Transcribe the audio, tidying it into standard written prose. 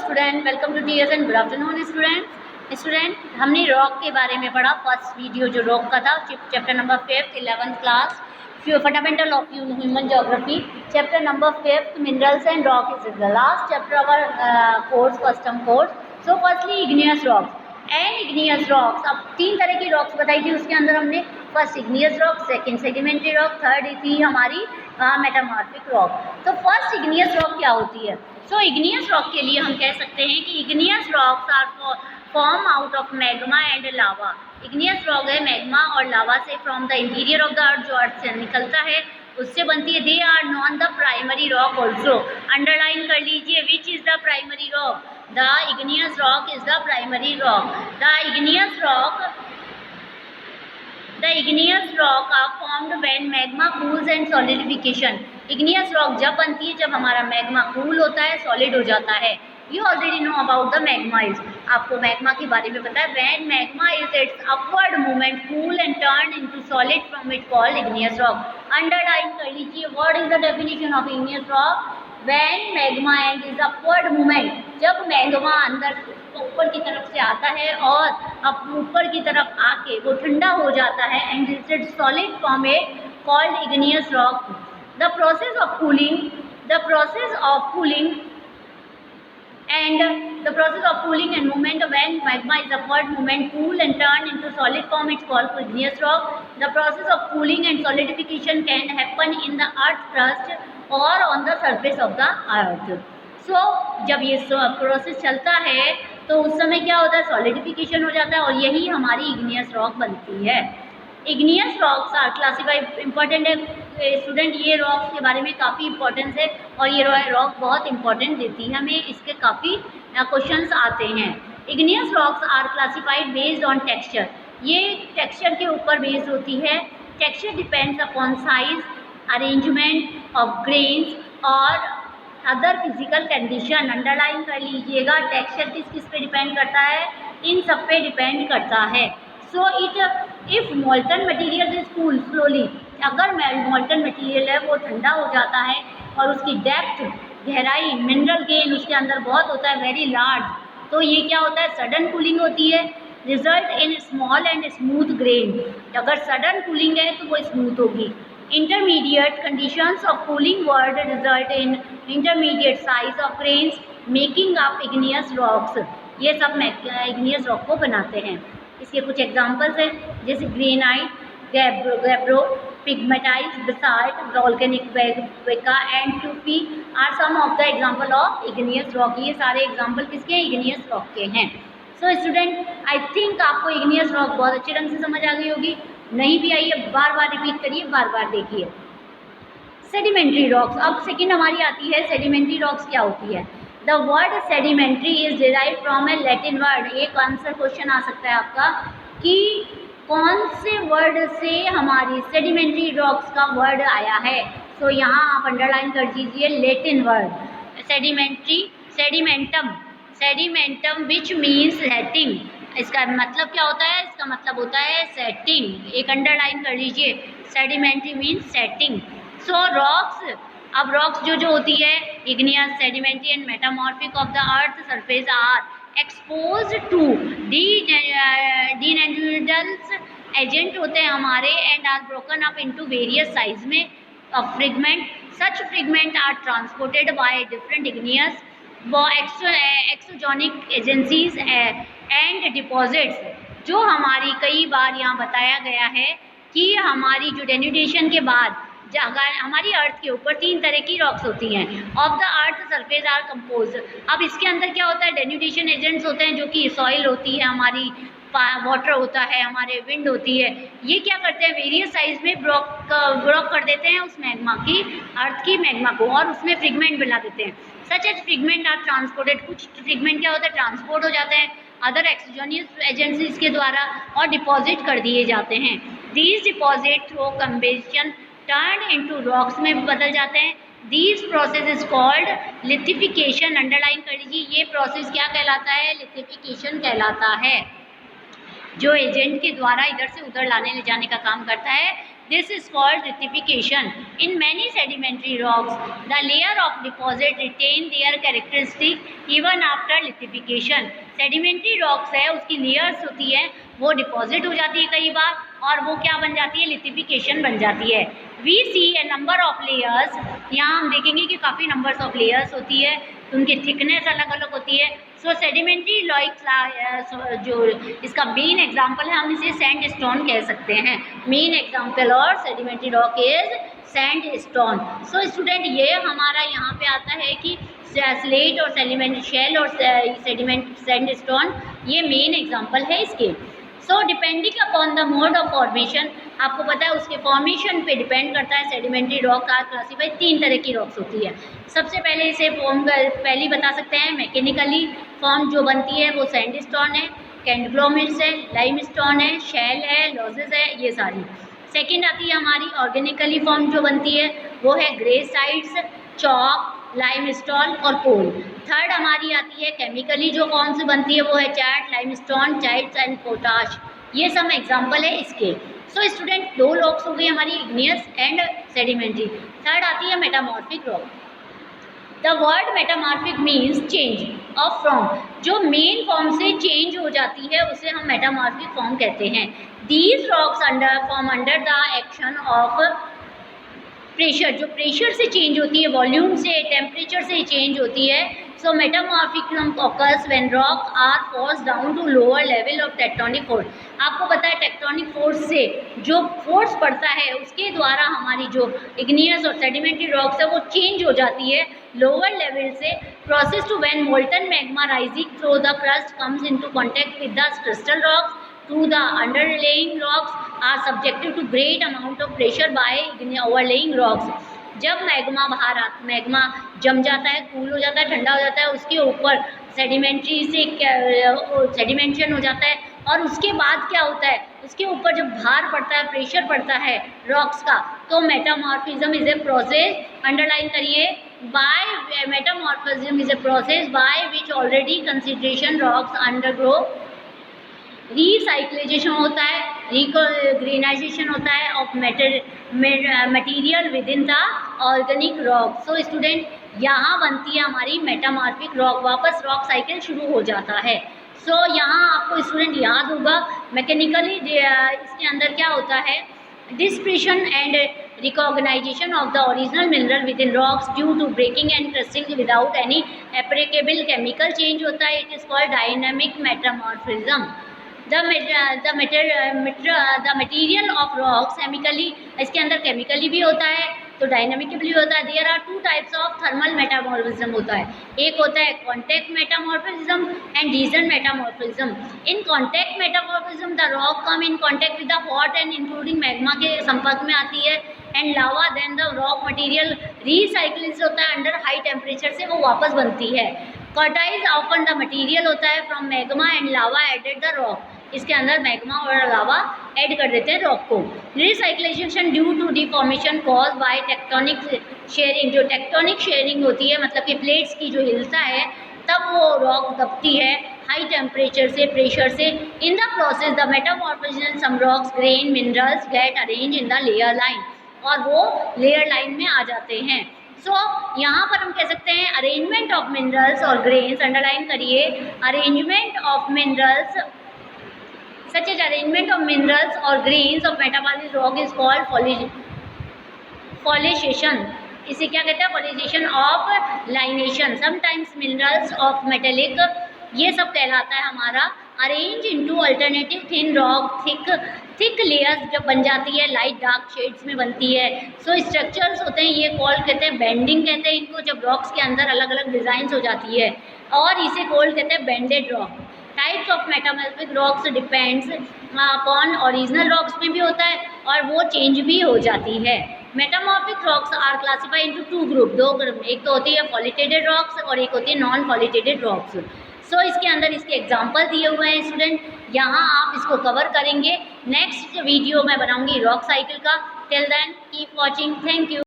Student, welcome to TS and good afternoon student. हमने rock के बारे में पढ़ा। फर्स्ट वीडियो जो रॉक का था, chapter number 5 11th class, fundamental of human geography, chapter number 5 minerals and rock is the last chapter our course, custom course. So firstly igneous rocks and igneous rocks. अब 3 तरह की rocks बताई थी, उसके अंदर हमने first igneous rock, second sedimentary rock, third थी हमारी मेटामॉर्फिक रॉक। तो फर्स्ट इग्नियस रॉक क्या होती है? सो इग्नियस रॉक के लिए हम कह सकते हैं कि igneous rocks are form out of magma and lava. Igneous rock है मैग्मा और लावा से, from the interior of the earth, जो अर्थ से निकलता है उससे बनती है। They are known the primary rock also. Underline कर लीजिए, which is the primary rock? The igneous rock is the primary rock. The igneous rock are formed when magma cools and solidification। igneous rock जब बनती है जब हमारा magma cool होता है, solid हो जाता है। You already know about the magma is। आपको मैग्मा के बारे में पता है। When magma is its upward movement cool and turn into solid from it called igneous rock। Underline कर लीजिए, what is the definition of igneous rock? When magma and its upward movement, जब magma अंदर ऊपर की तरफ से आता है और अब ऊपर की तरफ आके वो ठंडा हो जाता है, and it's solid form A called igneous rock. The process of cooling and movement when magma is upward movement cool and turn into solid form, it's called igneous rock। The process of cooling and solidification can happen in the earth crust or on the surface of the earth। So जब ये process चलता है तो उस समय क्या होता है? सॉलिडिफिकेशन हो जाता है और यही हमारी इग्नियस रॉक बनती है। Igneous rocks are classified, important है स्टूडेंट, ये रॉक्स के बारे में काफ़ी इंपॉर्टेंस है और ये रॉक बहुत इंपॉर्टेंट देती है हमें, इसके काफ़ी क्वेश्चंस आते हैं। Igneous rocks are classified based on texture. ये टेक्सचर के ऊपर बेस्ड होती है। Texture depends upon size, arrangement of grains और अदर फिजिकल कंडीशन। अंडरलाइन कर लीजिएगा, टेक्सचर किस किस पे डिपेंड करता है? इन सब पे डिपेंड करता है। So if molten material is cool slowly, अगर मोल्टन मटेरियल है वो ठंडा हो जाता है और उसकी डेप्थ, गहराई, मिनरल गेन उसके अंदर बहुत होता है, वेरी लार्ज, तो ये क्या होता है? सडन कूलिंग होती है, result in small and smooth grain. अगर सडन कूलिंग है तो वो स्मूथ होगी। Intermediate conditions of cooling word result in intermediate size of grains making up igneous rocks। ये सब igneous rock को बनाते हैं। इसके कुछ एग्जांपल्स हैं, जैसे granite, gabbro, pegmatites, basalt, volcanic वेका and tuff are some of the example of igneous rock। ये सारे एग्जांपल किसके हैं? igneous rock के हैं। सो स्टूडेंट, आई थिंक आपको igneous rock बहुत अच्छे ढंग से समझ आ गई होगी। नहीं भी आई है, बार बार रिपीट करिए, बार बार देखिए। सेडिमेंट्री रॉक्स, अब सेकंड हमारी आती है सेडिमेंट्री रॉक्स क्या होती है? The word sedimentary is derive from A Latin word. एक आंसर क्वेश्चन आ सकता है आपका कि कौन से वर्ड से हमारी सेडिमेंट्री रॉक्स का वर्ड आया है? तो यहाँ आप अंडरलाइन कर दीजिए Latin word sedimentary, sedimentum which means setting. इसका मतलब क्या होता है? इसका मतलब होता है सेटिंग। एक अंडरलाइन कर लीजिए, sedimentary means setting. So rocks, अब रॉक्स जो होती है igneous, sedimentary and metamorphic of the earth surface are expose to denudational agent होते हैं हमारे, and are broken up into various size में of fragment. Such fragment are transported by different igneous exogenic agencies and deposits. जो हमारी कई बार यहाँ बताया गया है कि हमारी जो डेन्यूडेशन के बाद हमारी अर्थ के ऊपर 3 तरह की रॉक्स होती हैं। Of the earth surface are compose. अब इसके अंदर क्या होता है? डेन्यूडेशन एजेंट्स होते हैं, जो कि सॉइल होती है हमारी, वाटर होता है हमारे, विंड होती है। ये क्या करते हैं? वेरियस साइज में ब्लॉक कर देते हैं उस मैग्मा की, अर्थ की मैग्मा को, और उसमें फ्रेगमेंट बना देते हैं। Such as fragment are transported. कुछ फ्रेगमेंट क्या होता है? ट्रांसपोर्ट हो जाते हैं अदर एक्सोजोनियस एजेंसीज के द्वारा और डिपॉजिट कर दिए जाते हैं। These deposit through combustion turn into rocks में बदल जाते हैं। These process is called lithification. Underline कर लीजिए, ये प्रोसेस क्या कहलाता है? लिथिफिकेशन कहलाता है। जो एजेंट के द्वारा इधर से उधर लाने ले जाने का काम करता है, This is called lithification. In many sedimentary rocks, the layer of deposit retain their characteristic even after lithification. Sedimentary rocks है उसकी layers होती है, वो डिपॉजिट हो जाती है कई बार और वो क्या बन जाती है, लिथिफिकेशन बन जाती है. We see a number of layers, यहाँ हम देखेंगे कि काफ़ी नंबर्स ऑफ लेयर्स होती है, उनकी थिकनेस अलग अलग होती है. सो सेडिमेंट्री रॉक जो इसका मेन एग्जांपल है, हम इसे सैंड स्टोन कह सकते हैं. मेन एग्जांपल और sedimentary rock is sand stone. So student ये हमारा यहाँ पे आता है कि स्लेट और सेडिमेंट शेल और सेडिमेंट सैंड स्टोन ये मेन एग्जांपल है इसके. So depending upon the mode of formation, आपको पता है उसके फॉर्मेशन पे डिपेंड करता है. सेडिमेंट्री रॉक का क्लासीफाई 3 तरह की रॉक्स होती है. सबसे पहले इसे फॉर्म पहली बता सकते हैं मैकेनिकली फॉर्म जो बनती है वो सैंडस्टोन है, कैंडग्लोमेट्स है, लाइमस्टोन है, शैल है, लॉजेस है, ये सारी. सेकंड आती है हमारी ऑर्गेनिकली फॉर्म जो बनती है वो है ग्रेसाइट्स, चॉक, लाइमस्टोन और कोल. थर्ड हमारी आती है केमिकली जो फॉर्म से बनती है वो है चैट, लाइमस्टोन, चाइट्स एंड पोटाश. ये सब एग्जांपल है इसके. सो स्टूडेंट 2 रॉक्स हो गई हमारी, इग्नियस एंड सेडिमेंट्री. थर्ड आती है metamorphic rock. The word metamorphic means change of form, जो मेन फॉर्म से चेंज हो जाती है उसे हम मेटामॉर्फिक फॉर्म कहते हैं. These rocks form under the action of pressure, जो प्रेशर से चेंज होती है, वॉल्यूम से, टेम्परेचर से चेंज होती है. सो metamorphism occurs when rock are forced down to lower level of tectonic force. आपको पता है टेक्टोनिक फोर्स से जो फोर्स पड़ता है उसके द्वारा हमारी जो इग्नियस और सेडिमेंट्री रॉक्स है वो चेंज हो जाती है लोअर लेवल से. Process two when molten magma rising through the crust comes into contact with the crystal rocks to the underlying rocks are subjected to great amount of pressure by overlaying rocks. जब magma जम जाता है, cool हो जाता है, ठंडा हो जाता है, उसके ऊपर सेडिमेंट्री से सेडिमेंशन हो जाता है और उसके बाद क्या होता है, उसके ऊपर जब भार पड़ता है, प्रेशर पड़ता है रॉक्स का, तो metamorphism is a process, underline करिए, by metamorphism is a process by which already consideration rocks undergo recrystallisation होता है, रिग्रेनाइजेशन होता है of material within the organic rock. So student यहाँ बनती है हमारी मेटामॉर्फिक रॉक, वापस रॉक साइकिल शुरू हो जाता है. सो यहाँ आपको स्टूडेंट याद होगा मैकेनिकली इसके अंदर क्या होता है, dispersion and recognition of the original mineral within rocks due to breaking and crushing without any appreciable chemical change होता है. It is called dynamic metamorphism. The material of rocks chemically, इसके अंदर chemically भी होता है तो dynamically भी होता है. There are 2 types of thermal metamorphism होता है. एक होता है contact metamorphism and region metamorphism. In contact metamorphism the rock come in contact with the hot and including magma के संपर्क में आती है and lava, then the rock material recycling होता है अंडर हाई टेम्परेचर से वो वापस बनती है. कर्टाइज ऑफन द मटीरियल होता है from magma and lava added the rock. इसके अंदर मैग्मा और लावा ऐड कर देते हैं रॉक को. Recrystallisation due to deformation cause by tectonic shearing, जो टेक्टोनिक शेयरिंग होती है मतलब कि प्लेट्स की जो हिलता है तब वो रॉक दबती है हाई टेम्परेचर से, प्रेशर से. In the process the metamorphism some rocks grain minerals get arrange in the layer line, और वो लेयर लाइन में आ जाते हैं. सो यहाँ पर हम कह सकते हैं अरेंजमेंट ऑफ मिनरल्स और ग्रेन्स, अंडरलाइन करिए, arrangement of minerals such as arrangement of minerals or grains of metamorphic rock is called foliation. इसे क्या कहते हैं, foliation of lineation. Sometimes minerals of metallic, ये सब कहलाता है हमारा arrange into alternative thin rock. Thick layers जब बन जाती है लाइट डार्क शेड्स में बनती है. सो स्ट्रक्चर्स होते हैं ये कॉल्ड कहते हैं बेंडिंग कहते हैं इनको, जब रॉक्स के अंदर अलग अलग डिज़ाइंस हो जाती है, और इसे कॉल्ड कहते हैं bended rock. Types of metamorphic rocks depends upon original rocks में भी होता है और वो चेंज भी हो जाती है. Metamorphic rocks are classified into 2 group, 2 group. एक तो होती है फॉलिटेटेड रॉक्स और एक होती है नॉन फॉलिटेटेड रॉक्स. सो इसके अंदर इसके एग्जांपल दिए हुए हैं स्टूडेंट, यहाँ आप इसको कवर करेंगे. नेक्स्ट वीडियो मैं बनाऊंगी रॉक साइकिल का. Till then keep watching. Thank you.